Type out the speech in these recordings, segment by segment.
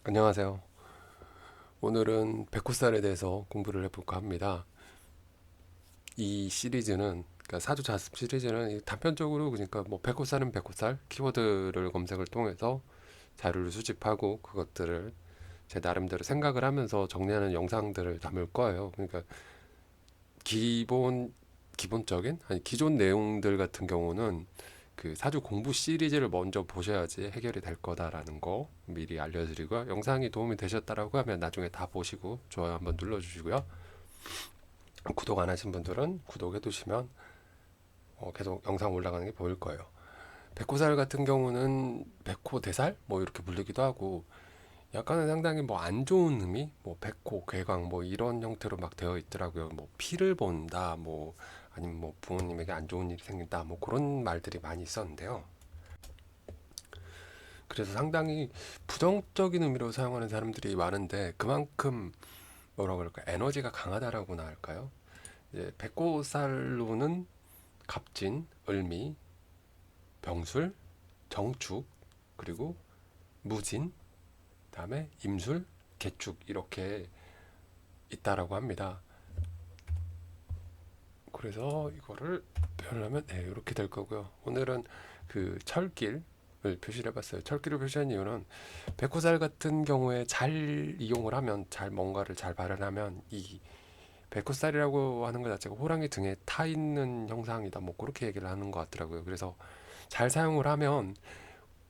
안녕하세요. 오늘은 백호살에 대해서 공부를 해볼까 합니다. 이 시리즈는, 그러니까 사주 자습 시리즈는 단편적으로, 그러니까 뭐 백호살은 백호살 키워드를 검색을 통해서 자료를 수집하고 그것들을 제 나름대로 생각을 하면서 정리하는 영상들을 담을 거예요. 그러니까 기본적인 아니 기존 내용들 같은 경우는 그 사주 공부 시리즈를 먼저 보셔야지 해결이 될 거다라는 거 미리 알려드리고요. 영상이 도움이 되셨다라고 하면 나중에 다 보시고 좋아요 한번 눌러주시고요. 구독 안 하신 분들은 구독해 두시면 계속 영상 올라가는 게 보일 거예요. 백호살 같은 경우는 백호대살 뭐 이렇게 불리기도 하고, 약간은 상당히 뭐 안 좋은 의미, 뭐 백호, 괴강 뭐 이런 형태로 막 되어 있더라고요. 뭐 피를 본다, 뭐 아니면 뭐 부모님에게 안 좋은 일이 생긴다, 뭐 그런 말들이 많이 있었는데요. 그래서 상당히 부정적인 의미로 사용하는 사람들이 많은데, 그만큼 뭐라 그럴까, 에너지가 강하다라고나 할까요? 이제 백호살로는 갑진, 을미, 병술, 정축, 그리고 무진, 다음에 임술, 개축 이렇게 있다라고 합니다. 그래서 이거를 표현하면 이렇게 될 거고요. 오늘은 그 철길을 표시를 해봤어요. 철길을 표시한 이유는 백호살 같은 경우에 잘 이용을 하면, 잘 뭔가를 잘 발현하면 이 백호살이라고 하는 것 자체가 호랑이 등에 타 있는 형상이다, 뭐 그렇게 얘기를 하는 것 같더라고요. 그래서 잘 사용을 하면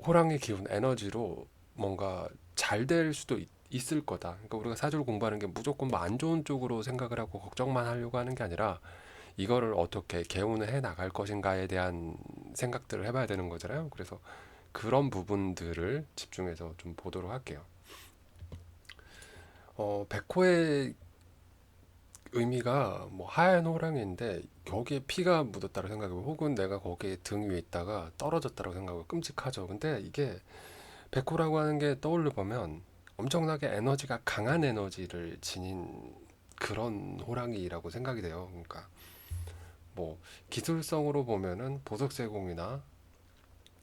호랑이 기운 에너지로 뭔가 잘 될 수도 있을 거다. 그러니까 우리가 사주를 공부하는 게 무조건 뭐 안 좋은 쪽으로 생각을 하고 걱정만 하려고 하는 게 아니라, 이거를 어떻게 개운을 해 나갈 것인가에 대한 생각들을 해봐야 되는 거잖아요. 그래서 그런 부분들을 집중해서 좀 보도록 할게요. 백호의 의미가 뭐 하얀 호랑이인데 거기에 피가 묻었다고 생각해요. 혹은 내가 거기에 등 위에 있다가 떨어졌다고 생각하고 끔찍하죠. 근데 이게 백호라고 하는 게 떠올려 보면 엄청나게 에너지가 강한 에너지를 지닌 그런 호랑이라고 생각이 돼요. 그러니까 뭐 기술성으로 보면은 보석세공이나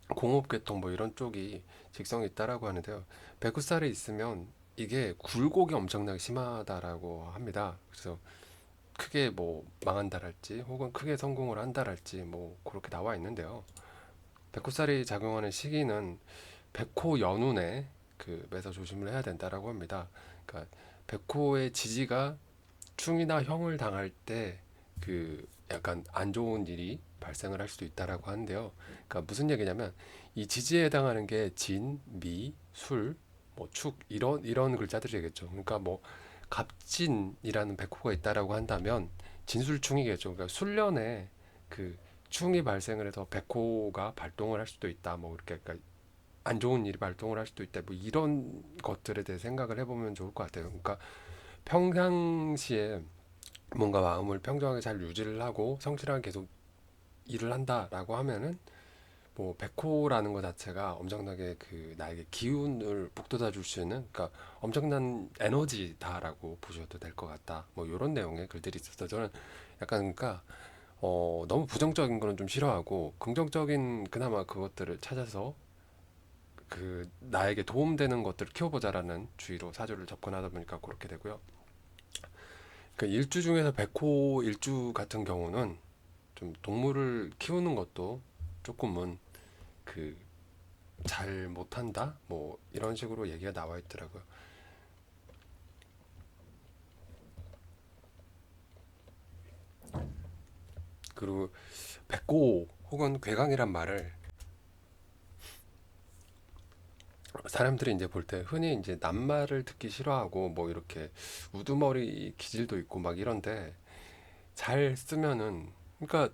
공업계통 뭐 이런 쪽이 직성이 있다라고 하는데요. 백두살에 있으면 이게 굴곡이 엄청나게 심하다라고 합니다. 그래서 크게 뭐 망한다랄지 혹은 크게 성공을 한다랄지 뭐 그렇게 나와 있는데요. 백호살이 작용하는 시기는 백호 연운에 그 매서 조심을 해야 된다라고 합니다. 그러니까 백호의 지지가 충이나 형을 당할 때 그 약간 안 좋은 일이 발생을 할 수도 있다라고 하는데요. 그러니까 무슨 얘기냐면 이 지지에 해당하는 게 진, 미, 술, 뭐 축 이런 글자들이겠죠. 그러니까 뭐 갑진이라는 백호가 있다라고 한다면 진술충이겠죠. 그러니까 술련에 그 충이 발생을 해서 백호가 발동을 할 수도 있다. 뭐 이렇게, 그러니까 안 좋은 일이 발동을 할 수도 있다. 뭐 이런 것들에 대해 생각을 해보면 좋을 것 같아요. 그러니까 평상시에 뭔가 마음을 평정하게 잘 유지를 하고 성실하게 계속 일을 한다라고 하면은 뭐 백호라는 것 자체가 엄청나게 그 나에게 기운을 북돋아 줄 수 있는, 그러니까 엄청난 에너지다라고 보셔도 될 것 같다. 뭐 이런 내용의 글들이 있어서 저는 약간, 그러니까 너무 부정적인 거는 좀 싫어하고 긍정적인 그나마 그것들을 찾아서 그 나에게 도움되는 것들을 키워보자라는 주의로 사주를 접근하다 보니까 그렇게 되고요. 그 일주 중에서 백호 일주 같은 경우는 좀 동물을 키우는 것도 조금은 그 잘 못한다 뭐 이런 식으로 얘기가 나와 있더라고요. 그리고 백호 혹은 괴강이란 말을 사람들이 이제 볼 때 흔히 이제 낱말을 듣기 싫어하고 뭐 이렇게 우두머리 기질도 있고 막 이런데, 잘 쓰면은, 그러니까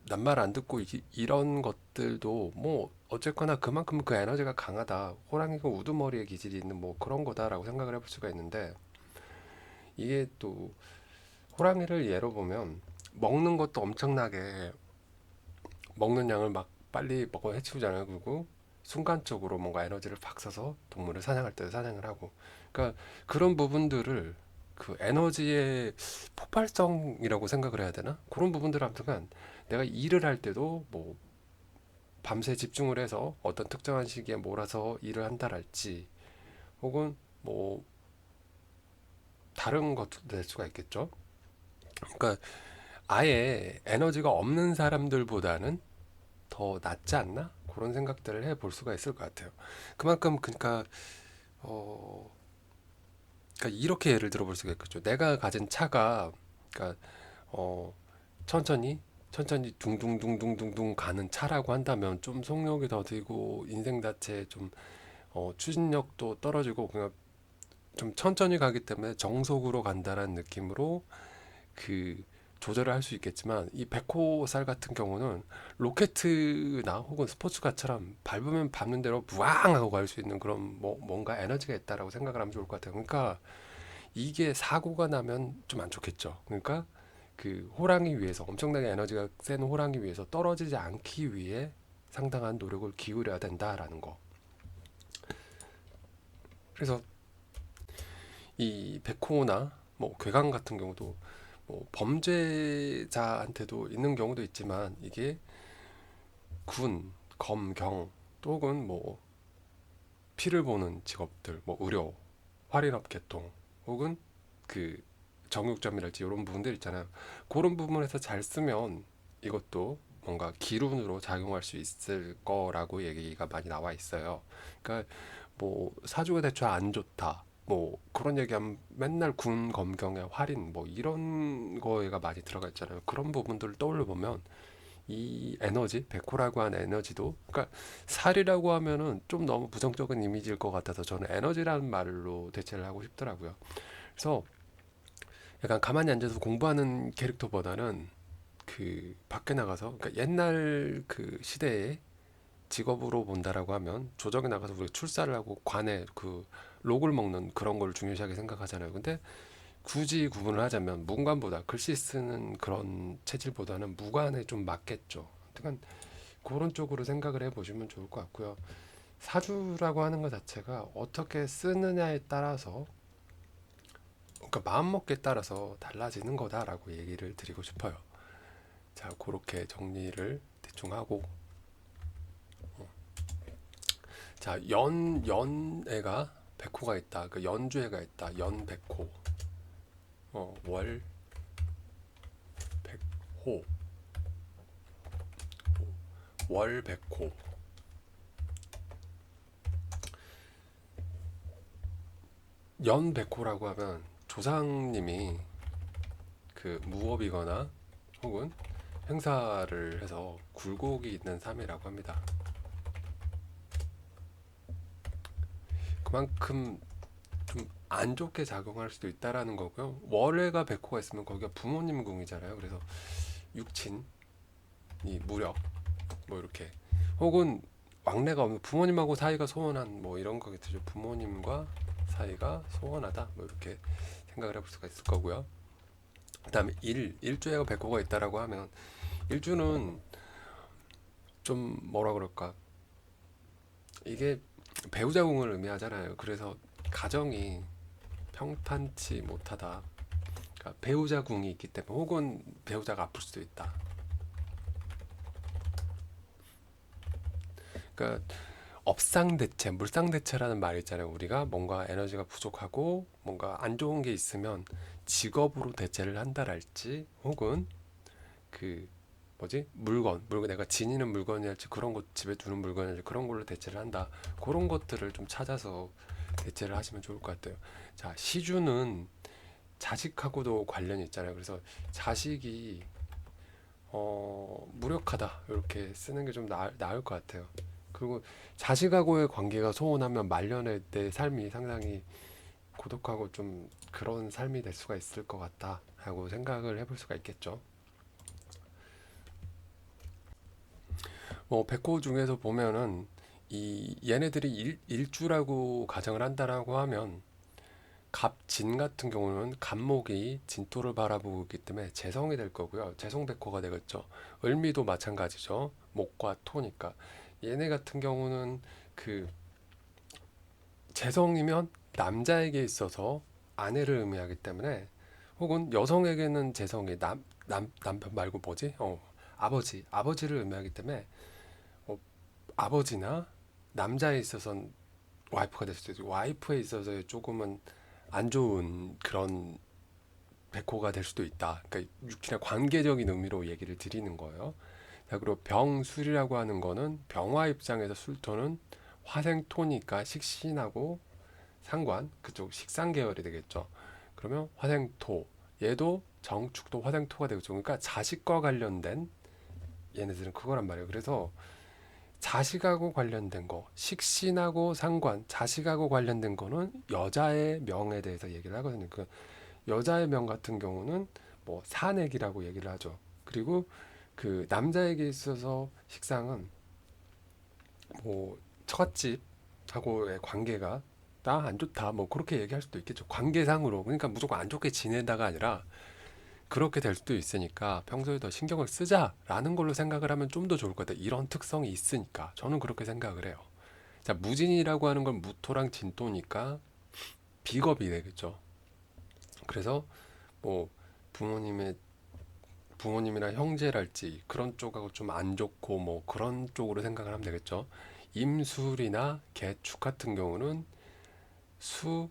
낱말 안 듣고 이런 것들도 뭐 어쨌거나 그만큼 그 에너지가 강하다, 호랑이가 우두머리의 기질이 있는 뭐 그런 거다라고 생각을 해볼 수가 있는데, 이게 또 호랑이를 예로 보면 먹는 것도 엄청나게 먹는 양을 막 빨리 먹어 해치우잖아요. 그리고 순간적으로 뭔가 에너지를 팍 써서 동물을 사냥할 때 사냥을 하고, 그러니까 그런 부분들을 그 에너지의 폭발성이라고 생각을 해야 되나? 그런 부분들을 아무튼 내가 일을 할 때도 뭐 밤새 집중을 해서 어떤 특정한 시기에 몰아서 일을 한다랄지, 혹은 뭐 다른 것도 될 수가 있겠죠. 그러니까 아예 에너지가 없는 사람들보다는 더 낫지 않나? 그런 생각들을 해볼 수가 있을 것 같아요. 그만큼 그러니까 어 그러니까 이렇게 예를 들어볼 수가 있겠죠. 내가 가진 차가 그러니까 어 천천히 천천히 둥둥둥둥둥둥 가는 차라고 한다면 좀 속력이 더디고 인생 자체에 좀 추진력도 떨어지고 그냥 좀 천천히 가기 때문에 정속으로 간다는 느낌으로 그 조절을 할 수 있겠지만 이 백호살 같은 경우는 로켓이나 혹은 스포츠카처럼 밟으면 밟는 대로 부앙 하고 갈 수 있는 그런 뭔가 에너지가 있다라고 생각을 하면 좋을 것 같아요. 그러니까 이게 사고가 나면 좀 안 좋겠죠. 그러니까 그 호랑이 위에서 엄청나게 에너지가 센 호랑이 위에서 떨어지지 않기 위해 상당한 노력을 기울여야 된다라는 거. 그래서 이 백호나 뭐 괴강 같은 경우도 뭐 범죄자한테도 있는 경우도 있지만 이게 군, 검, 경 또는 뭐 피를 보는 직업들, 뭐 의료, 할인업 계통 혹은 그 정육점이랄지 이런 부분들 있잖아요. 그런 부분에서 잘 쓰면 이것도 뭔가 기룬으로 작용할 수 있을 거라고 얘기가 많이 나와 있어요. 그러니까 뭐 사주가 대충 안 좋다. 뭐 그런 얘기하면 맨날 군 검경의 할인 뭐 이런 거에가 많이 들어가 있잖아요. 그런 부분들을 떠올려 보면 이 에너지, 백호라고 하는 에너지도 그러니까 살이라고 하면은 좀 너무 부정적인 이미지일 것 같아서 저는 에너지라는 말로 대체를 하고 싶더라고요. 그래서 약간 가만히 앉아서 공부하는 캐릭터보다는 그 밖에 나가서 그러니까 옛날 그 시대에 직업으로 본다라고 하면 조정에 나가서 우리가 출사를 하고 관에 그 록을 먹는 그런 걸 중요시하게 생각하잖아요. 근데 굳이 구분을 하자면 문관보다 글씨 쓰는 그런 체질보다는 무관에 좀 맞겠죠. 그러니까 그런 쪽으로 생각을 해보시면 좋을 것 같고요. 사주라고 하는 것 자체가 어떻게 쓰느냐에 따라서 그러니까 마음먹기에 따라서 달라지는 거다라고 얘기를 드리고 싶어요. 자, 그렇게 정리를 대충 하고 자, 연애가 백호가 있다. 그 연주애가 있다. 연백호. 월 백호. 월백호. 연백호라고 하면 조상님이 그 무업이거나 혹은 행사를 해서 굴곡이 있는 삶이라고 합니다. 그만큼 좀 안 좋게 작용할 수도 있다라는 거고요. 월해가 백호가 있으면 거기가 부모님 궁이잖아요. 그래서 육친이 무력 뭐 이렇게 혹은 왕래가 없는 부모님하고 사이가 소원한 뭐 이런 거겠죠. 부모님과 사이가 소원하다 뭐 이렇게 생각을 해볼 수가 있을 거고요. 그다음에 일주에가 백호가 있다라고 하면 일주는 좀 뭐라 그럴까 이게 배우자궁을 의미하잖아요. 그래서 가정이 평탄치 못하다. 그러니까 배우자궁이 있기 때문에 혹은 배우자가 아플 수도 있다. 그러니까 업상대체, 물상대체라는 말이 있잖아요. 우리가 뭔가 에너지가 부족하고 뭔가 안 좋은 게 있으면 직업으로 대체를 한다랄지 혹은 그 뭐지 물건 내가 지니는 물건이랄지 그런 것 집에 두는 물건이랄지 그런 걸로 대체를 한다. 그런 것들을 좀 찾아서 대체를 하시면 좋을 것 같아요. 자, 시주는 자식하고도 관련이 있잖아요. 그래서 자식이 무력하다 이렇게 쓰는 게 좀 나을 것 같아요. 그리고 자식하고의 관계가 소원하면 말년에 내 삶이 상당히 고독하고 좀 그런 삶이 될 수가 있을 것 같다 하고 생각을 해볼 수가 있겠죠. 뭐 백호 중에서 보면은 이 얘네들이 일주라고 가정을 한다라고 하면 갑진 같은 경우는 갑목이 진토를 바라보고 있기 때문에 재성이 될 거고요. 재성백호가 되겠죠. 을미도 마찬가지죠. 목과 토니까. 얘네 같은 경우는 그 재성이면 남자에게 있어서 아내를 의미하기 때문에 혹은 여성에게는 재성이 남편 말고 뭐지? 아버지를 의미하기 때문에 아버지나 남자에 있어서는 와이프가 될 수도 있고 와이프에 있어서 조금은 안 좋은 그런 백호가 될 수도 있다. 그러니까 육친의 관계적인 의미로 얘기를 드리는 거예요. 자, 그리고 병술이라고 하는 거는 병화 입장에서 술토는 화생토니까 식신하고 상관, 그쪽 식상 계열이 되겠죠. 그러면 화생토, 얘도 정축도 화생토가 되겠죠. 그러니까 자식과 관련된 얘네들은 그거란 말이에요. 그래서 자식하고 관련된 거, 식신하고 상관, 자식하고 관련된 거는 여자의 명에 대해서 얘기를 하거든요. 그 여자의 명 같은 경우는 뭐 산액이라고 얘기를 하죠. 그리고 그 남자에게 있어서 식상은 뭐 처갓집하고의 관계가 나 안 좋다 뭐 그렇게 얘기할 수도 있겠죠. 관계상으로. 그러니까 무조건 안 좋게 지낸다가 아니라 그렇게 될 수도 있으니까 평소에 더 신경을 쓰자라는 걸로 생각을 하면 좀 더 좋을 것 같아요. 이런 특성이 있으니까 저는 그렇게 생각을 해요. 자, 무진이라고 하는 건 무토랑 진토니까 비겁이 되겠죠. 그래서 뭐 부모님의 부모님이나 형제랄지 그런 쪽하고 좀 안 좋고 뭐 그런 쪽으로 생각을 하면 되겠죠. 임술이나 개축 같은 경우는 수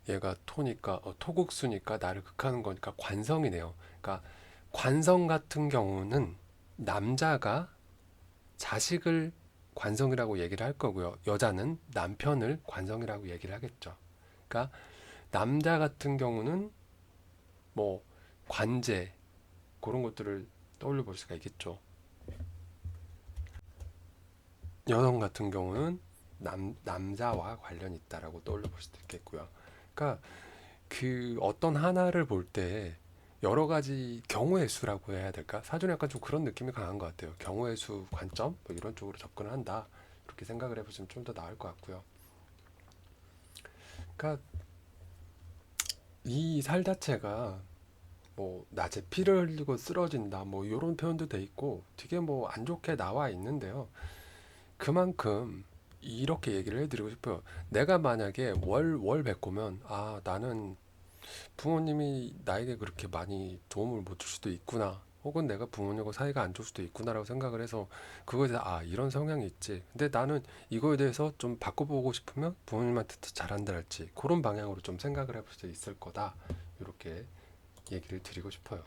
얘가 토니까 토국수니까 나를 극하는 거니까 관성이네요. 그러니까 관성 같은 경우는 남자가 자식을 관성이라고 얘기를 할 거고요. 여자는 남편을 관성이라고 얘기를 하겠죠. 그러니까 남자 같은 경우는 뭐 관제 그런 것들을 떠올려 볼 수가 있겠죠. 여성 같은 경우는 남자와 관련이 있다라고 떠올려 볼 수도 있겠고요. 그러니까 그 어떤 하나를 볼 때 여러 가지 경우의 수라고 해야 될까? 사전에 약간 좀 그런 느낌이 강한 것 같아요. 경우의 수 관점 뭐 이런 쪽으로 접근을 한다. 이렇게 생각을 해보시면 좀 더 나을 것 같고요. 그러니까 이 살 자체가 뭐 낮에 피를 흘리고 쓰러진다 뭐 이런 표현도 돼 있고 되게 뭐 안 좋게 나와 있는데요. 그만큼 이렇게 얘기를 해드리고 싶어요. 내가 만약에 월 백호면 아 나는 부모님이 나에게 그렇게 많이 도움을 못 줄 수도 있구나. 혹은 내가 부모님과 사이가 안 좋을 수도 있구나라고 생각을 해서 그거에 대해서 아 이런 성향이 있지. 근데 나는 이거에 대해서 좀 바꿔보고 싶으면 부모님한테 더 잘한다 할지 그런 방향으로 좀 생각을 해볼 수 있을 거다. 이렇게 얘기를 드리고 싶어요.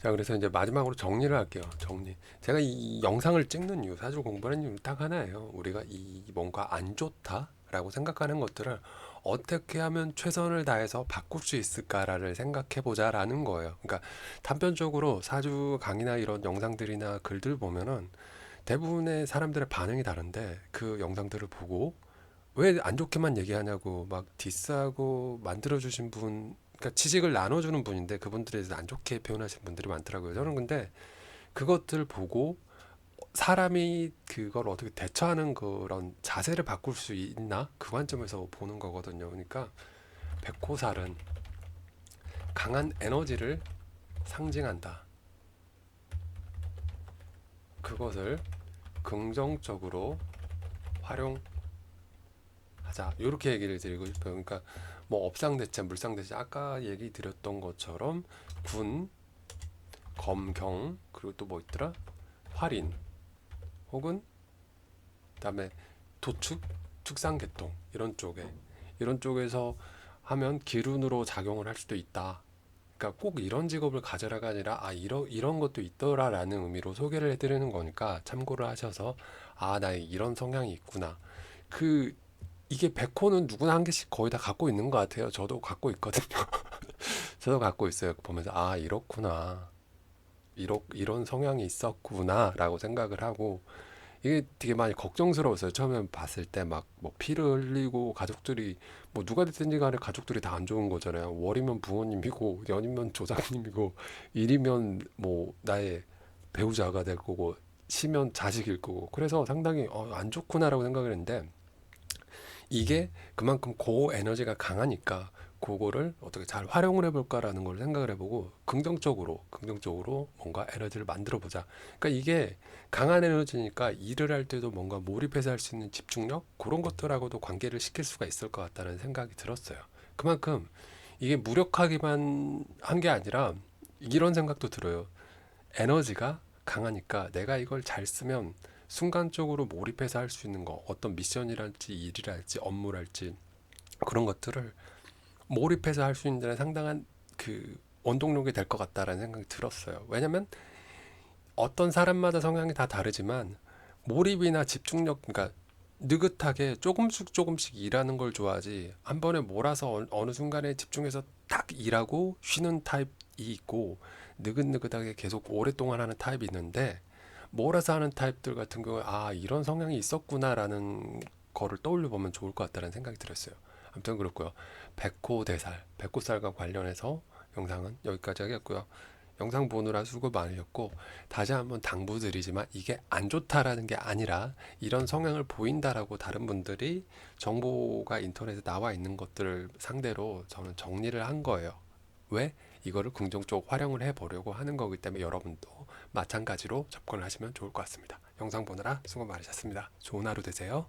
자, 그래서 이제 마지막으로 정리를 할게요. 정리. 제가 이 영상을 찍는 이유, 사주 공부하는 이유 딱 하나예요. 우리가 이 뭔가 안 좋다라고 생각하는 것들을 어떻게 하면 최선을 다해서 바꿀 수 있을까를 생각해 보자라는 거예요. 그러니까 단편적으로 사주 강의나 이런 영상들이나 글들 보면은 대부분의 사람들의 반응이 다른데 그 영상들을 보고 왜 안 좋게만 얘기하냐고 막 디스하고 만들어주신 분, 그러니까 지식을 나눠주는 분인데 그분들에 대해서 안 좋게 표현하시는 분들이 많더라고요. 저는 근데 그것들 보고 사람이 그걸 어떻게 대처하는 그런 자세를 바꿀 수 있나? 그 관점에서 보는 거거든요. 그러니까 백호살은 강한 에너지를 상징한다. 그것을 긍정적으로 활용하자. 이렇게 얘기를 드리고 싶어요. 그러니까 뭐 업상대체, 물상대체 아까 얘기 드렸던 것처럼 군, 검경 그리고 또 뭐 있더라? 활인 혹은 그다음에 도축, 축산계통 이런 쪽에서 하면 기운으로 작용을 할 수도 있다. 그러니까 꼭 이런 직업을 가져라가 아니라 아 이런 것도 있더라라는 의미로 소개를 해드리는 거니까 참고를 하셔서 아 나 이런 성향이 있구나. 그 이게 백호는 누구나 한 개씩 거의 다 갖고 있는 것 같아요. 저도 갖고 있거든요. 저도 갖고 있어요. 보면서 아 이렇구나. 이런 성향이 있었구나라고 생각을 하고 이게 되게 많이 걱정스러웠어요. 처음에 봤을 때 막 뭐 피를 흘리고 가족들이 뭐 누가 됐든지 간에 가족들이 다 안 좋은 거잖아요. 월이면 부모님이고 연이면 조상님이고 일이면 뭐 나의 배우자가 될 거고 시면 자식일 거고 그래서 상당히 안 좋구나라고 생각을 했는데 이게 그만큼 고 에너지가 강하니까 그거를 어떻게 잘 활용을 해볼까라는 걸 생각을 해보고 긍정적으로 뭔가 에너지를 만들어 보자. 그러니까 이게 강한 에너지니까 일을 할 때도 뭔가 몰입해서 할 수 있는 집중력 그런 것들하고도 관계를 시킬 수가 있을 것 같다는 생각이 들었어요. 그만큼 이게 무력하기만 한 게 아니라 이런 생각도 들어요. 에너지가 강하니까 내가 이걸 잘 쓰면 순간적으로 몰입해서 할 수 있는 거, 어떤 미션이랄지 일이랄지 업무랄지 그런 것들을 몰입해서 할 수 있는 데는 상당한 그 원동력이 될 것 같다라는 생각이 들었어요. 왜냐면 어떤 사람마다 성향이 다 다르지만 몰입이나 집중력, 그러니까 느긋하게 조금씩 조금씩 일하는 걸 좋아하지 한 번에 몰아서 어느 순간에 집중해서 딱 일하고 쉬는 타입이 있고 느긋느긋하게 계속 오랫동안 하는 타입이 있는데 몰아서 하는 타입들 같은 경우에 아 이런 성향이 있었구나라는 거를 떠올려 보면 좋을 것 같다는 생각이 들었어요. 아무튼 그렇고요. 백호대살, 백호살과 관련해서 영상은 여기까지 하겠고요. 영상 보느라 수고 많으셨고 다시 한번 당부드리지만 이게 안 좋다라는 게 아니라 이런 성향을 보인다라고 다른 분들이 정보가 인터넷에 나와 있는 것들을 상대로 저는 정리를 한 거예요. 왜? 이거를 긍정적으로 활용을 해보려고 하는 거기 때문에 여러분도 마찬가지로 접근을 하시면 좋을 것 같습니다. 영상 보느라 수고 많으셨습니다. 좋은 하루 되세요.